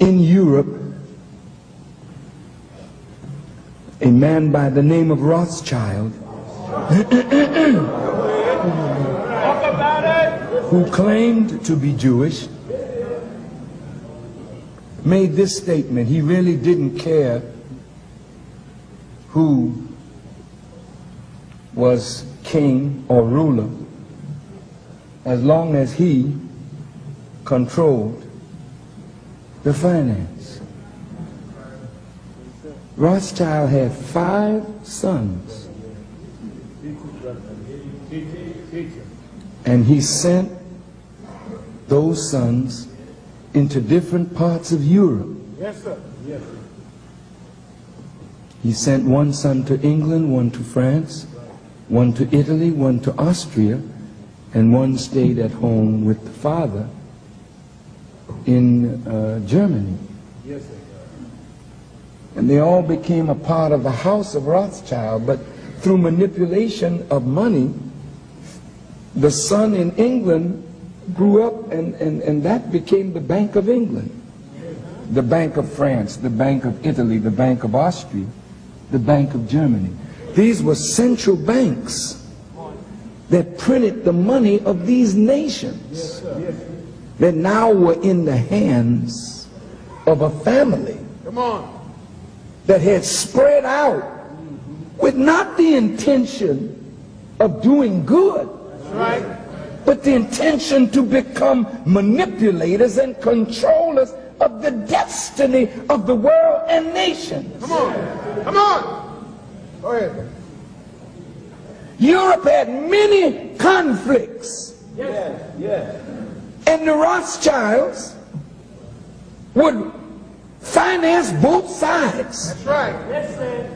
in Europe, a man by the name of Rothschild, who claimed to be Jewish, made this statement. He really didn't care who was king or ruler, as long as he controlled the finance. Rothschild had 5 sons, and he sent those sons into different parts of Europe. Yes, sir. Yes, sir. He sent one son to England, one to France, one to Italy, one to Austria, and one stayed at home with the father in Germany. Yes, sir. And they all became a part of the house of Rothschild, but through manipulation of money, the son in England grew up, and that became the Bank of England, the Bank of France, the Bank of Italy, the Bank of Austria, the Bank of Germany. These were central banks that printed the money of these nations that now were in the hands of a family that had spread out with not the intention of doing good, but the intention to become manipulators and controllers of the destiny of the world and nations. Come on. Come on. Go ahead. Europe had many conflicts. Yes. Yes. And the Rothschilds would finance both sides. That's right. Yes, sir.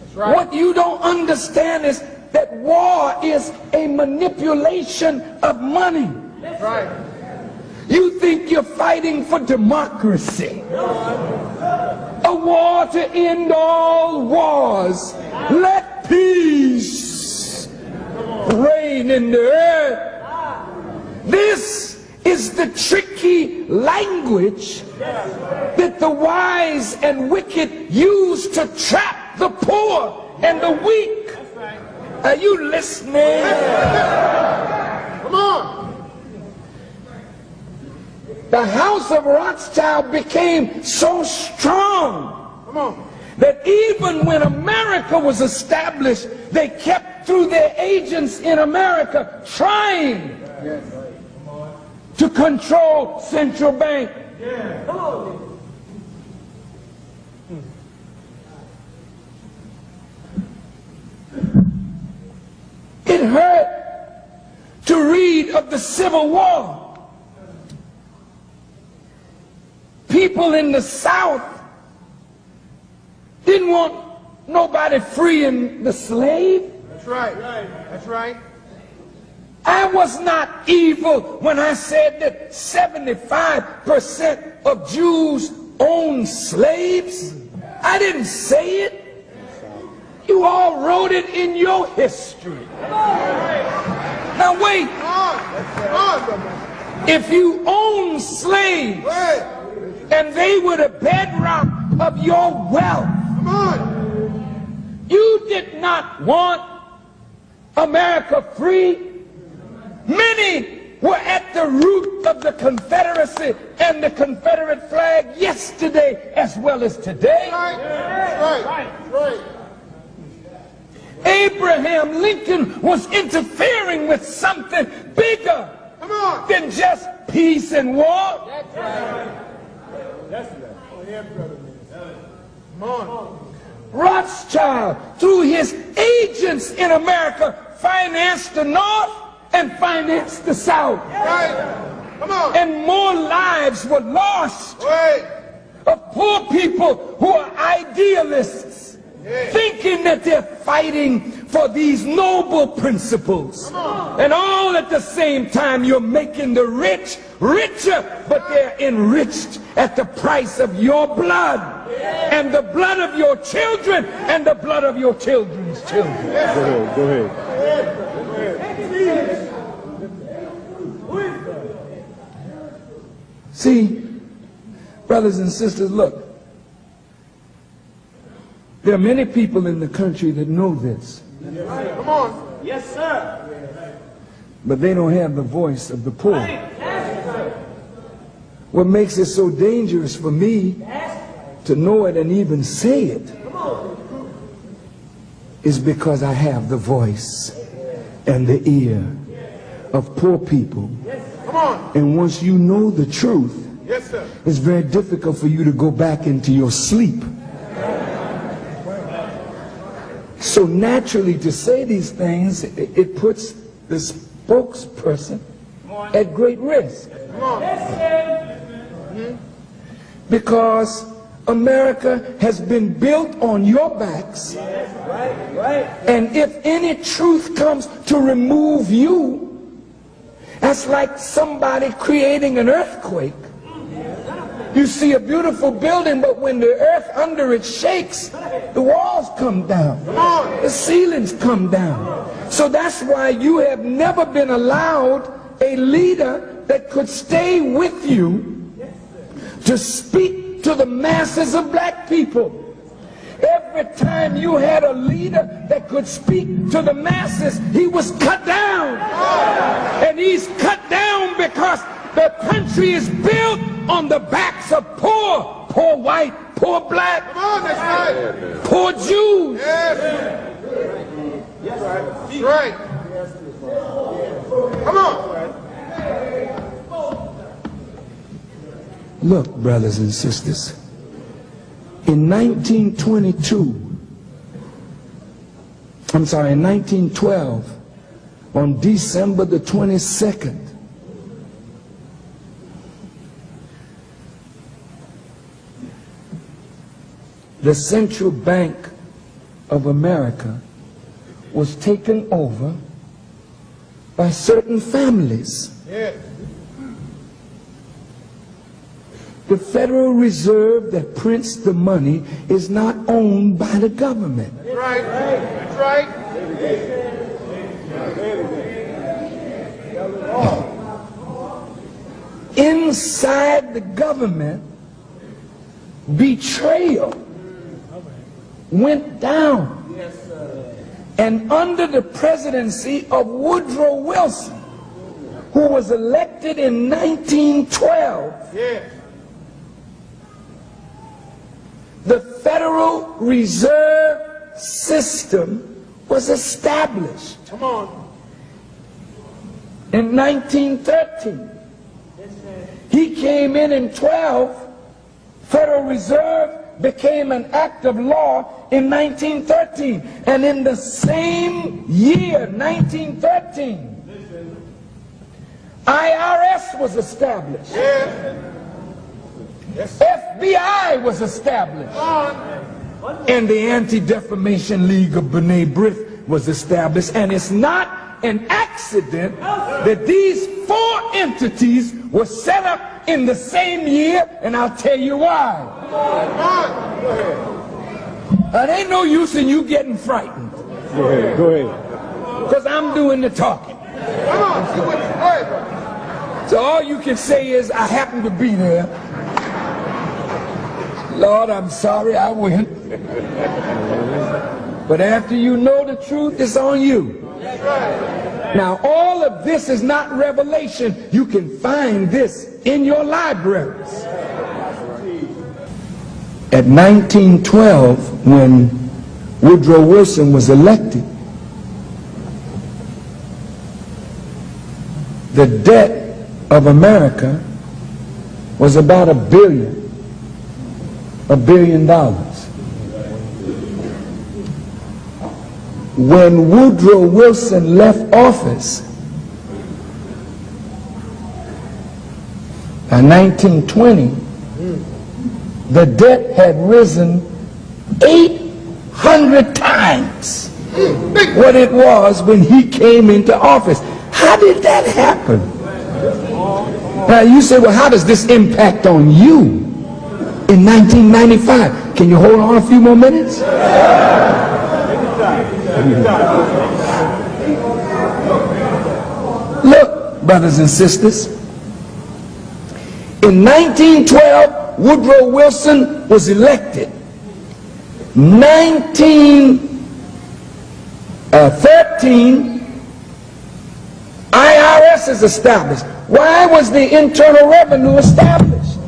That's right. What you don't understand is that war is a manipulation of money. That's right. You think you're fighting for democracy. A war to end all wars. Let peace reign in the earth. This is the tricky language that the wise and wicked use to trap the poor and the weak. Are you listening? Come on. The house of Rothschild became so strong that even when America was established, they kept through their agents in America trying to control central bank. It hurt to read of the Civil War. People in the South didn't want nobody freeing the slave. That's right. That's right. I was not evil when I said that 75% of Jews own slaves. I didn't say it. You all wrote it in your history. Now wait. If you own slaves and they were the bedrock of your wealth, you did not want America free. Many were at the root of the Confederacy and the Confederate flag yesterday as well as today. Right. Abraham Lincoln was interfering with something bigger than just peace and war. Rothschild, through his agents in America, financed the North and financed the South. And more lives were lost of poor people who are idealists, thinking that they're fighting for these noble principles. And all at the same time, you're making the rich richer, but they're enriched at the price of your blood and the blood of your children and the blood of your children's children. Go ahead. See, brothers and sisters, look. There are many people in the country that know this. Come on. Yes, sir. But they don't have the voice of the poor. What makes it so dangerous for me to know it and even say it is because I have the voice and the ear of poor people. And once you know the truth, it's very difficult for you to go back into your sleep. So naturally, to say these things, it puts the spokesperson at great risk. Because America has been built on your backs. And if any truth comes to remove you, that's like somebody creating an earthquake. You see a beautiful building, but when the earth under it shakes, the walls come down, the ceilings come down. So that's why you have never been allowed a leader that could stay with you to speak to the masses of black people. Every time you had a leader that could speak to the masses, he was cut down. And he's cut down because the country is built on the backs of poor, poor white, poor black, poor Jews. That's right. Come on. Look, brothers and sisters, in 1912, on December the 22nd, the Central Bank of America was taken over by certain families. The Federal Reserve that prints the money is not owned by the government. That's right. That's right. Inside the government, betrayal went down. And under the presidency of Woodrow Wilson, who was elected in 1912, the Federal Reserve System was established. Come on. In 1913. He came in 12. Federal Reserve became an act of law in 1913. And in the same year, 1913, IRS was established. FBI was established. And the Anti-Defamation League of B'nai B'rith was established. And it's not an accident that these four entities were set up in the same year, and I'll tell you why. It ain't no use in you getting frightened. Go ahead. Because I'm doing the talking. So all you can say is, I happen to be there. Lord, I'm sorry I went. But after you know the truth, it's on you. Now, all of this is not revelation. You can find this in your libraries. At 1912, when Woodrow Wilson was elected, the debt of America was about $1 billion. When Woodrow Wilson left office, by 1920, the debt had risen 800 times what it was when he came into office. How did that happen? Now you say, well, how does this impact on you in 1995? Can you hold on a few more minutes? Look, brothers and sisters, in 1912, Woodrow Wilson was elected, 1913, IRS is established. Why was the Internal Revenue established?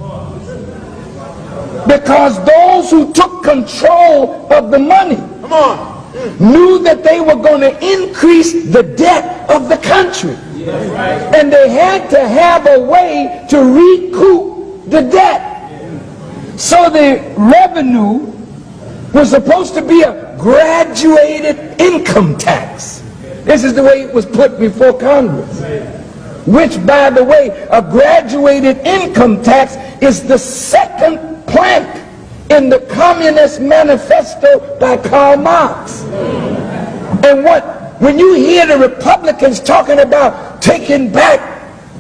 Because those who took control of the money knew that they were going to increase the debt of the country. And they had to have a way to recoup the debt. So the revenue was supposed to be a graduated income tax. This is the way it was put before Congress. Which, by the way, a graduated income tax is the second plank in the Communist Manifesto by Karl Marx. And when you hear the Republicans talking about taking back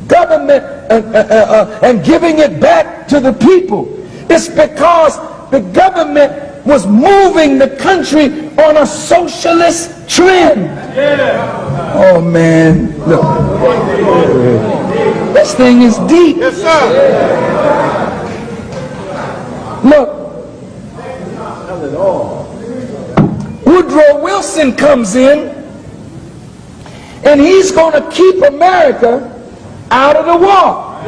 government and giving it back to the people, it's because the government was moving the country on a socialist trend. Oh man, look. This thing is deep. Yes, sir. Look. Woodrow Wilson comes in, and he's going to keep America out of the war.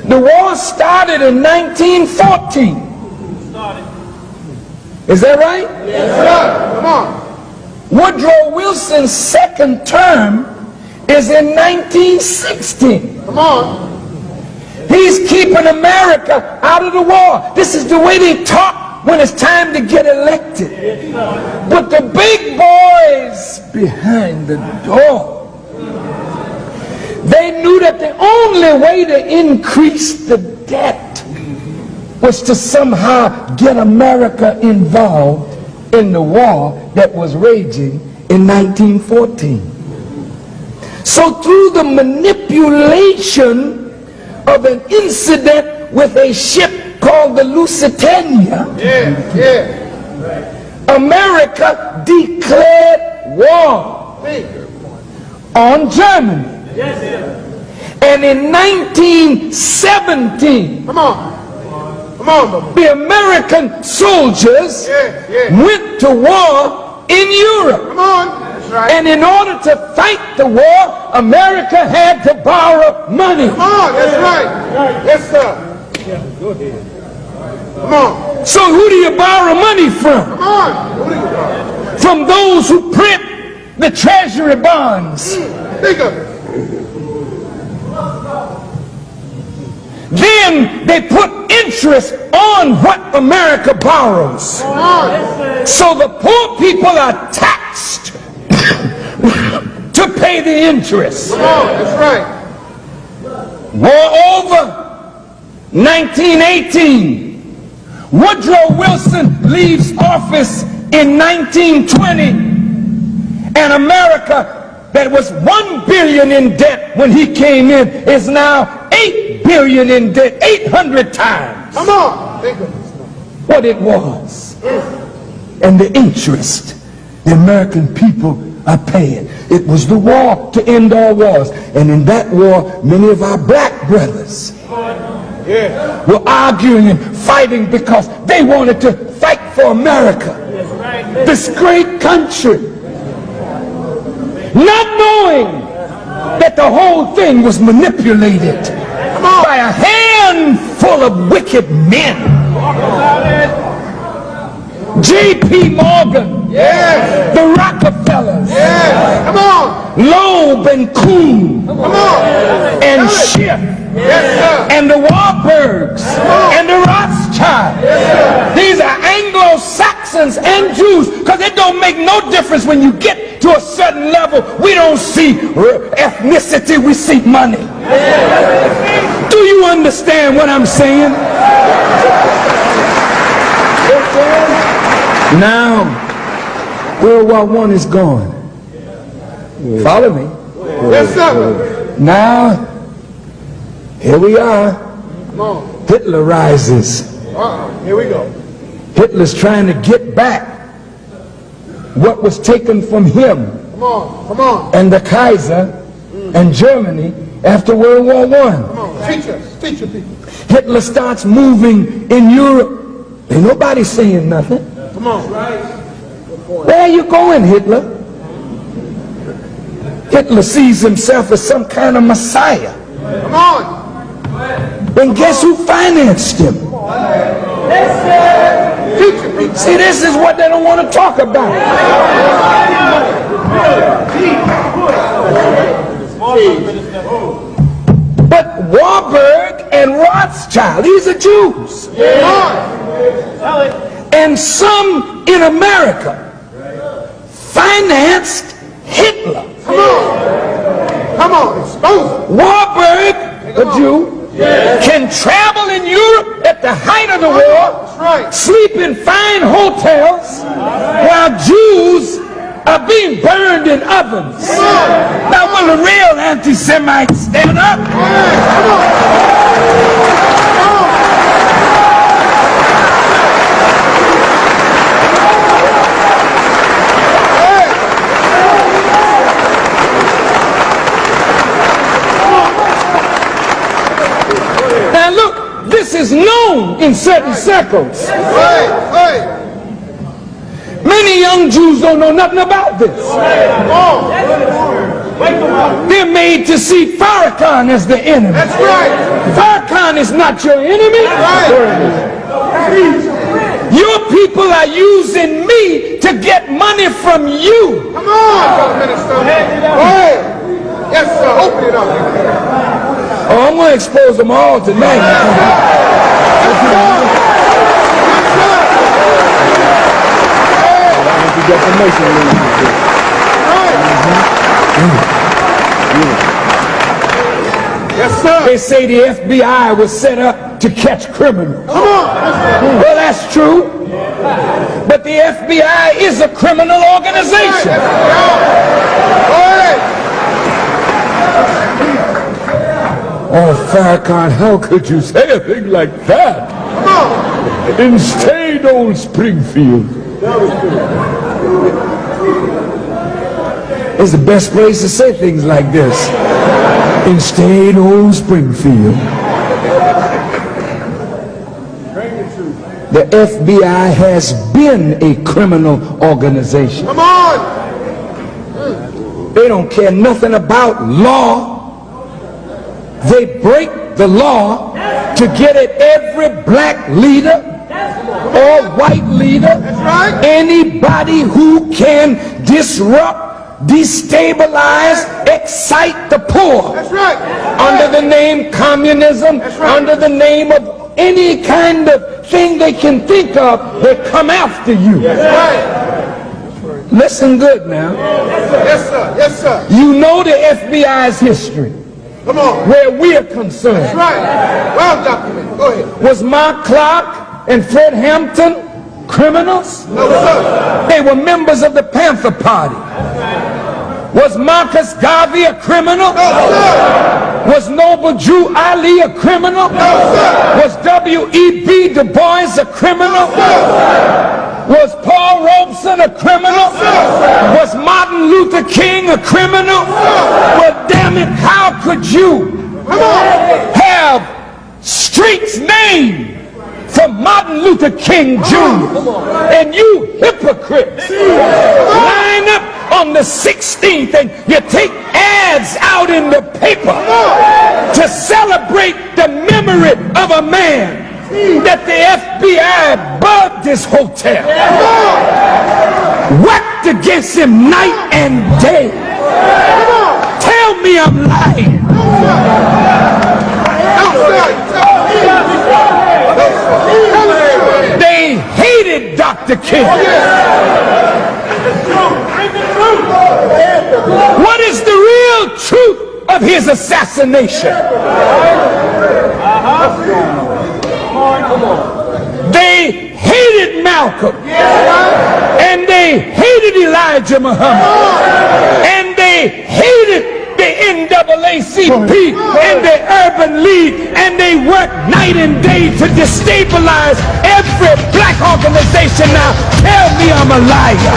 The war started in 1914. Is that right? Yes, sir. Come on. Woodrow Wilson's second term is in 1916. Come on. He's keeping America out of the war. This is the way they talk when it's time to get elected. But the big boys behind the door, they knew that the only way to increase the debt was to somehow get America involved in the war that was raging in 1914. So through the manipulation of an incident with a ship called the Lusitania, America declared war on Germany. And in 1917, the American soldiers went to war in Europe. And in order to fight the war, America had to borrow money. That's right. Yes, sir. Go ahead. Come on. So who do you borrow money from? Come on. Who do you borrow? From those who print the treasury bonds. Think of it. Then they put interest on what America borrows. So the poor people are taxed to pay the interest. That's right. War over, 1918. Woodrow Wilson leaves office in 1920. And America, that was $1 billion in debt when he came in, is now $8 billion in debt, 800 times. Come on. Think of this. What it was. And the interest the American people are paying. It was the war to end all wars. And in that war, many of our black brothers were arguing and fighting because they wanted to fight for America, this great country, not knowing that the whole thing was manipulated by a handful of wicked men. J.P. Morgan, the Rockefellers, Come on. Loeb and Kuhn, Come on. and Schiff, and the Warburgs, and the Rothschilds. These are Anglo-Saxons and Jews, because it don't make no difference when you get to a certain level. We don't see ethnicity, we see money. Do you understand what I'm saying? Now, World War I is gone. Follow me. Yes, sir. Now, here we are. Come on. Hitler rises. Here we go. Hitler's trying to get back what was taken from him Come on. Come on. and the Kaiser and Germany After World War I, Come on, teach us. Teach your people. Hitler starts moving in Europe. Ain't nobody saying nothing. Come on. Where are you going, Hitler? Hitler sees himself as some kind of messiah. Come on. And guess who financed him? Teach your people. See, this is what they don't want to talk about. But Warburg and Rothschild, these are Jews. And some in America financed Hitler. Come on. Come on. Expose it. Warburg, a Jew, can travel in Europe at the height of the war, That's right. sleep in fine hotels, while Jews are being burned in ovens. Now will the real anti-Semites stand up? Now look, this is known in certain circles. Many young Jews don't know nothing about this. They're made to see Farrakhan as the enemy. That's right. Farrakhan is not your enemy. Your people are using me to get money from you. Come on, minister. Go ahead. Yes, sir. Open it up. Oh, I'm going to expose them all tonight. Yes, sir. They say the FBI was set up to catch criminals. Come on. Well, that's true. But the FBI is a criminal organization. Go ahead. Oh, Farrakhan, how could you say a thing like that? Come on. In staid old Springfield. It's the best place to say things like this. In staid old Springfield. The FBI has been a criminal organization. Come on. They don't care nothing about law. They break the law to get at every black leader or white leader, right. anybody who can disrupt, destabilize, excite the poor. That's right. Under the name communism, That's right. under the name of any kind of thing they can think of, they come after you. That's right. Listen good now. Yes, sir. Yes, sir. You know the FBI's history, Come on. where we're concerned. That's right. Well documented. Go ahead. Was Mark Clark and Fred Hampton criminals? No, sir. They were members of the Panther Party. Was Marcus Garvey a criminal? No, sir. Was Noble Drew Ali a criminal? No, sir. Was W.E.B. Du Bois a criminal? No, sir. Was Paul Robeson a criminal? sir. Was Martin Luther King a criminal? Well, damn it, how could you Come on. have streets named for Martin Luther King Jr. and you hypocrites line up on the 16th and you take ads out in the paper to celebrate the memory of a man that the FBI bugged this hotel, worked against him night and day. Tell me I'm lying. They hated Dr. King. What is the real truth of his assassination? They hated Malcolm, and they hated Elijah Muhammad, and they hated the NAACP and the Urban League, and they worked night and day to destabilize every black organization. Now tell me I'm a liar.